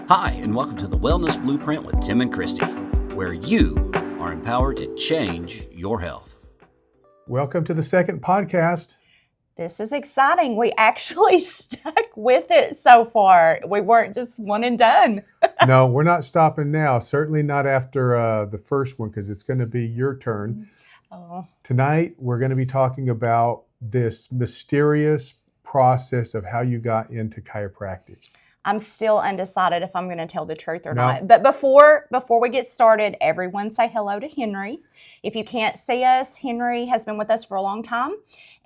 Hi, and welcome to the Wellness Blueprint with Tim and Kristy, where you are empowered to change your health. Welcome to the second podcast. This is exciting. We actually stuck with it so far. We weren't just one and done. No, we're not stopping now. Certainly not after the first one, because it's going to be your turn. Oh. Tonight, we're going to be talking about this mysterious process of how you got into chiropractic. I'm still undecided if I'm going to tell the truth or not. But before we get started, everyone say hello to Henry. If you can't see us, Henry has been with us for a long time,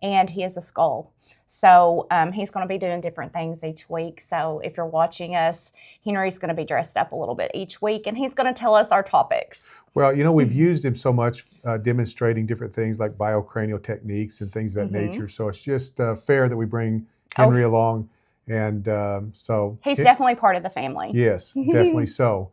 and he is a skull. So he's going to be doing different things each week. So if you're watching us, Henry's going to be dressed up a little bit each week, and he's going to tell us our topics. Well, you know, we've used him so much demonstrating different things like biocranial techniques and things of that nature. So it's just fair that we bring Henry along. And so he's definitely part of the family. Yes, definitely so.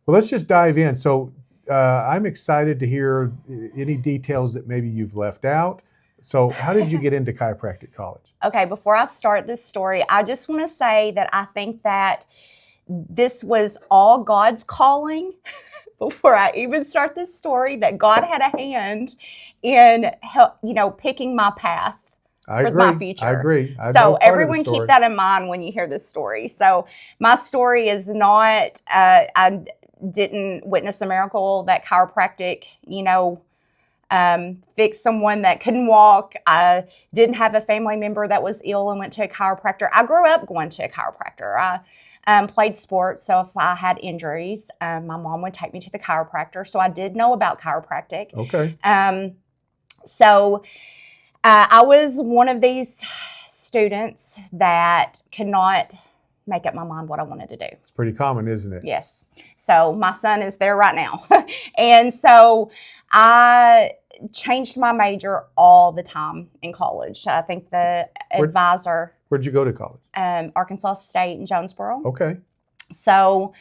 Well, let's just dive in. So I'm excited to hear any details that maybe you've left out. So how did you get into chiropractic college? Okay, before I start this story, I just want to say that I think that this was all God's calling. Before I even start this story, that God had a hand in picking my path. My future. I agree. So everyone keep that in mind when you hear this story. So my story is not, I didn't witness a miracle that chiropractic, fixed someone that couldn't walk. I didn't have a family member that was ill and went to a chiropractor. I grew up going to a chiropractor. I played sports, so if I had injuries, my mom would take me to the chiropractor. So I did know about chiropractic. Okay. I was one of these students that could not make up my mind what I wanted to do. It's pretty common, isn't it? Yes. So my son is there right now. And so I changed my major all the time in college. I think the advisor... Where'd you go to college? Arkansas State in Jonesboro. Okay. So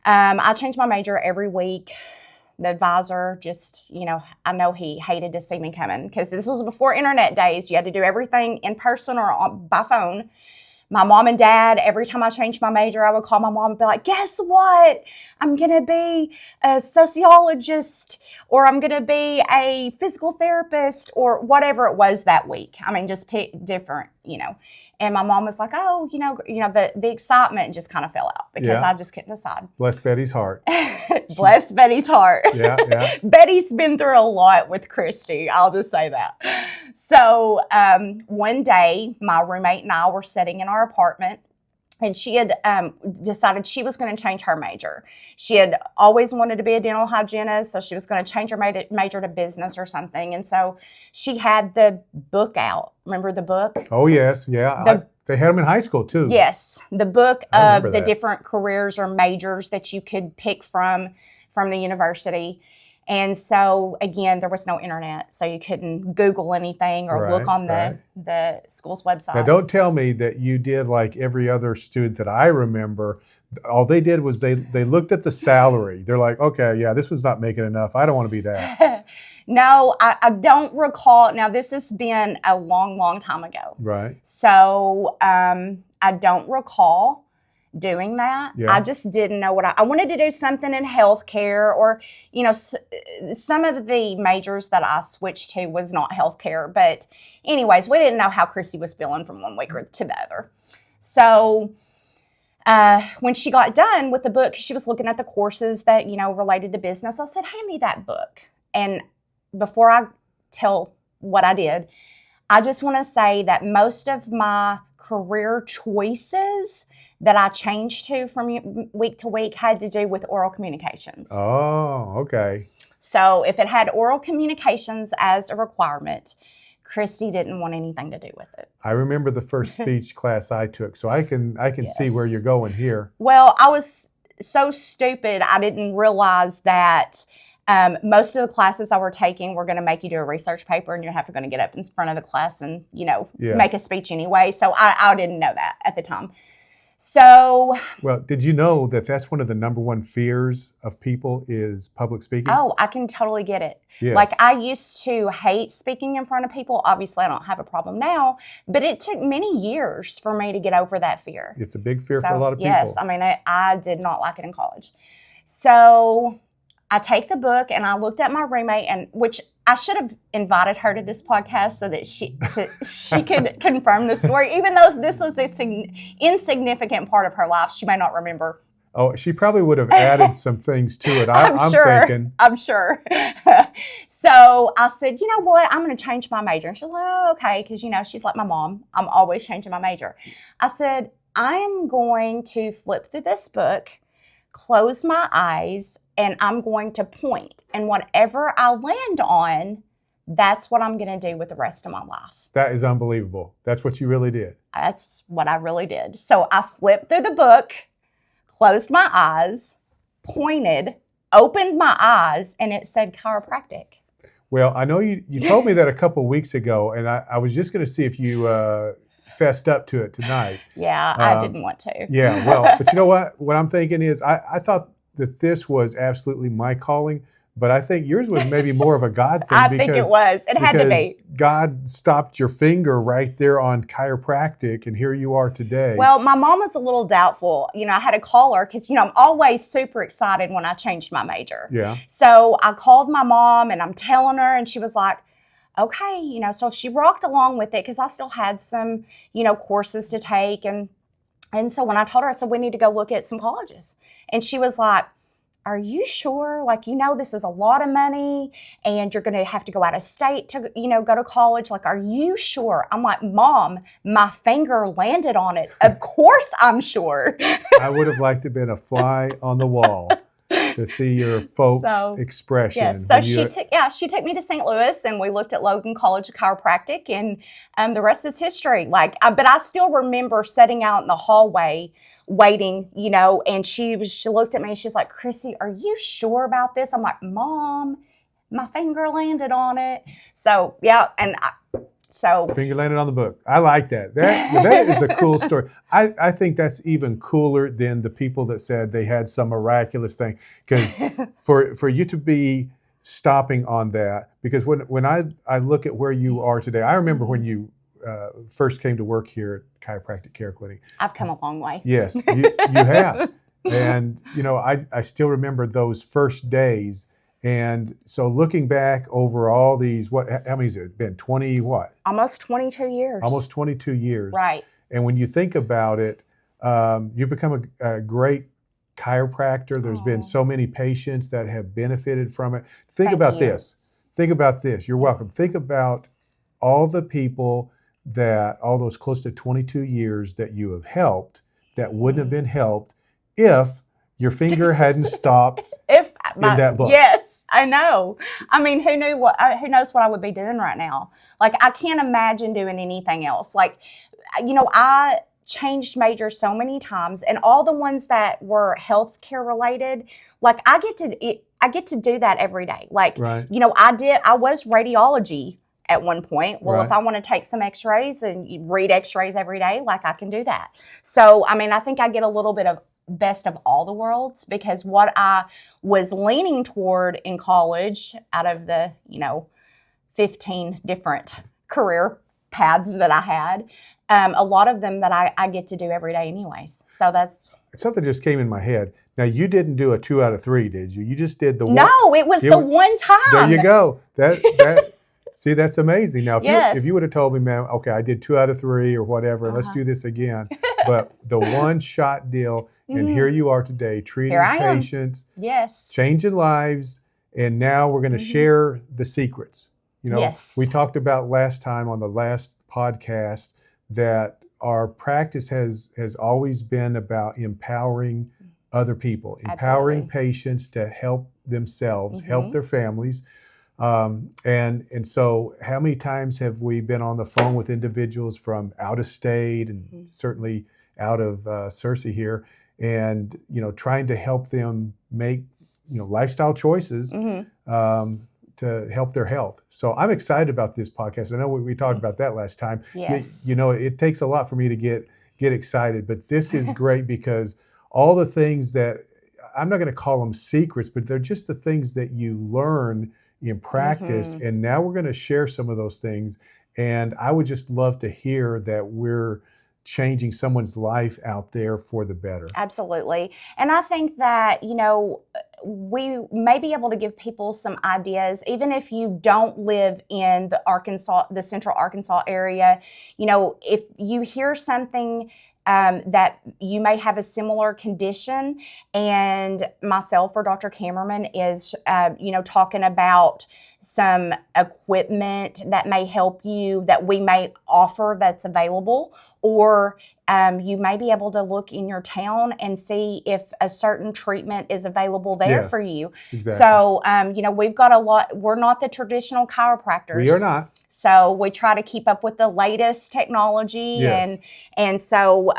I changed my major every week. The advisor just, I know he hated to see me coming because this was before internet days. You had to do everything in person or by phone. My mom and dad, every time I changed my major, I would call my mom and be like, guess what? I'm going to be a sociologist, or I'm going to be a physical therapist, or whatever it was that week. I mean, just pick different, And my mom was like, oh, the excitement just kind of fell out because I just couldn't decide. Bless Betty's heart. Bless Betty's heart. Yeah. Betty's been through a lot with Kristy. I'll just say that. So one day, my roommate and I were sitting in our apartment, and she had decided she was going to change her major. She had always wanted to be a dental hygienist, so she was going to change her major to business or something. And so she had the book out. Remember the book? Oh, yes. Yeah. They had them in high school, too. Yes. The book of the different careers or majors that you could pick from the university. And so, again, there was no internet, so you couldn't Google anything or look on the school's website. Now, don't tell me that you did like every other student that I remember. All they did was they looked at the salary. They're like, okay, yeah, this one's not making enough. I don't want to be that. No, I don't recall. Now, this has been a long, long time ago. Right. So I don't recall doing that. Yeah. I just didn't know what I wanted to do something in healthcare, or, some of the majors that I switched to was not healthcare. But anyways, we didn't know how Kristy was feeling from one week to the other. So when she got done with the book, she was looking at the courses that, related to business. I said, hand me that book. And before I tell what I did, I just want to say that most of my career choices that I changed to from week to week had to do with oral communications. Oh, okay. So if it had oral communications as a requirement, Kristy didn't want anything to do with it. I remember the first speech class I took, so I can see where you're going here. Well, I was so stupid, I didn't realize that most of the classes I were taking were going to make you do a research paper, and you're going to get up in front of the class and, make a speech anyway. So I didn't know that at the time. So, Well, did you know that that's one of the number one fears of people is public speaking? oh, I can totally get it. Yes. Like, I used to hate speaking in front of people. Obviously, I don't have a problem now, but it took many years for me to get over that fear. It's a big fear for a So, lot of people. yes, I mean, I did not like it in college. So I take the book and I looked at my roommate, and which I should have invited her to this podcast so that she could confirm the story. Even though this was a insignificant part of her life, she may not remember. Oh, she probably would have added some things to it. I'm sure. thinking. I'm sure. So I said, you know what? I'm going to change my major. And she's like, oh, okay. Because, she's like my mom. I'm always changing my major. I said, I am going to flip through this book, close my eyes, and I'm going to point. And whatever I land on, that's what I'm going to do with the rest of my life. That is unbelievable. That's what you really did. That's what I really did. So I flipped through the book, closed my eyes, pointed, opened my eyes, and it said chiropractic. Well, I know you told me that a couple of weeks ago, and I was just going to see if you fessed up to it tonight. Yeah, I didn't want to. Yeah, well, but you know what? What I'm thinking is I thought that this was absolutely my calling, but I think yours was maybe more of a God thing. I think it was. It had to be. God stopped your finger right there on chiropractic, and here you are today. Well, my mom was a little doubtful. I had to call her because, I'm always super excited when I changed my major. Yeah. So I called my mom and I'm telling her, and she was like, okay, so she rocked along with it because I still had some, courses to take. And so when I told her, I said, we need to go look at some colleges. And she was like, are you sure? Like, this is a lot of money and you're going to have to go out of state to, go to college. Like, are you sure? I'm like, Mom, my finger landed on it. Of course I'm sure. I would have liked to have been a fly on the wall to see your folks' expression. Yes. So she took me to St. Louis, and we looked at Logan College of Chiropractic, and the rest is history. But I still remember sitting out in the hallway waiting, and she looked at me and she's like, Kristy, are you sure about this? I'm like, Mom, my finger landed on it. So yeah, finger landed on the book. I like that. That is a cool story. I think that's even cooler than the people that said they had some miraculous thing. Because for you to be stopping on that, because when I look at where you are today, I remember when you first came to work here at Chiropractic Care Clinic. I've come a long way. Yes, you have. And I still remember those first days. And so looking back over all these, how many has it been? 20 what? Almost 22 years. Almost 22 years. Right. And when you think about it, you've become a great chiropractor. There's been so many patients that have benefited from it. Think about this. You're welcome. Think about all the people all those close to 22 years that you have helped that wouldn't have been helped if your finger hadn't stopped in that book. Yes, I know. I mean, who knows what I would be doing right now? Like, I can't imagine doing anything else. Like, I changed majors so many times, and all the ones that were healthcare related, like I get to do that every day. Like, right. I was radiology at one point. Well, right. If I want to take some x-rays and read x-rays every day, like I can do that. So, I mean, I think I get a little bit of best of all the worlds, because what I was leaning toward in college, out of the 15 different career paths that I had, a lot of them that I get to do every day anyways. So that's something just came in my head. Now, you didn't do a 2 out of 3, did you? You just did the one. No, it was the one time. There you go. That see, that's amazing. Now, if you would have told me, man, okay, I did 2 out of 3 or whatever, let's do this again. But the one shot deal, and here you are today, treating patients, changing lives, and now we're going to share the secrets. We talked about last time on the last podcast that our practice has always been about empowering other people, empowering patients to help themselves, help their families. And so how many times have we been on the phone with individuals from out of state and certainly out of Searcy here, and trying to help them make lifestyle choices to help their health. So I'm excited about this podcast. I know we talked about that last time. Yes. It takes a lot for me to get get excited. But this is great because all the things that, I'm not going to call them secrets, but they're just the things that you learn in practice. Mm-hmm. And now we're going to share some of those things. And I would just love to hear that we're changing someone's life out there for the better. Absolutely. And I think that, we may be able to give people some ideas, even if you don't live in the central Arkansas area. If you hear something that you may have a similar condition, and myself or Dr. Cameraman is, talking about some equipment that may help you, that we may offer that's available, or you may be able to look in your town and see if a certain treatment is available there for you. Exactly. So, we've got a lot. We're not the traditional chiropractors. We are not. So we try to keep up with the latest technology, and so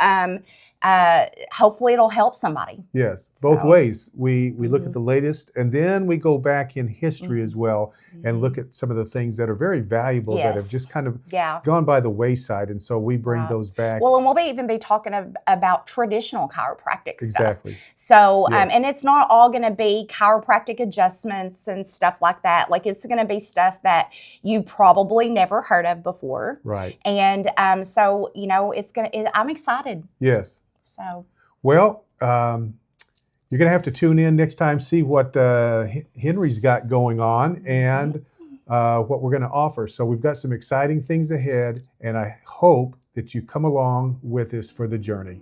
hopefully it'll help somebody. Yes, both ways. We look at the latest, and then we go back in history as well and look at some of the things that are very valuable that have just kind of gone by the wayside, and so we bring those back. Well, and we'll even be talking about traditional chiropractic stuff. Exactly. So, and it's not all going to be chiropractic adjustments and stuff like that. Like, it's going to be stuff that you probably never heard of before. Right. And so, I'm excited. Yes. So. Well, you're going to have to tune in next time, see what Henry's got going on and what we're going to offer. So we've got some exciting things ahead, and I hope that you come along with us for the journey.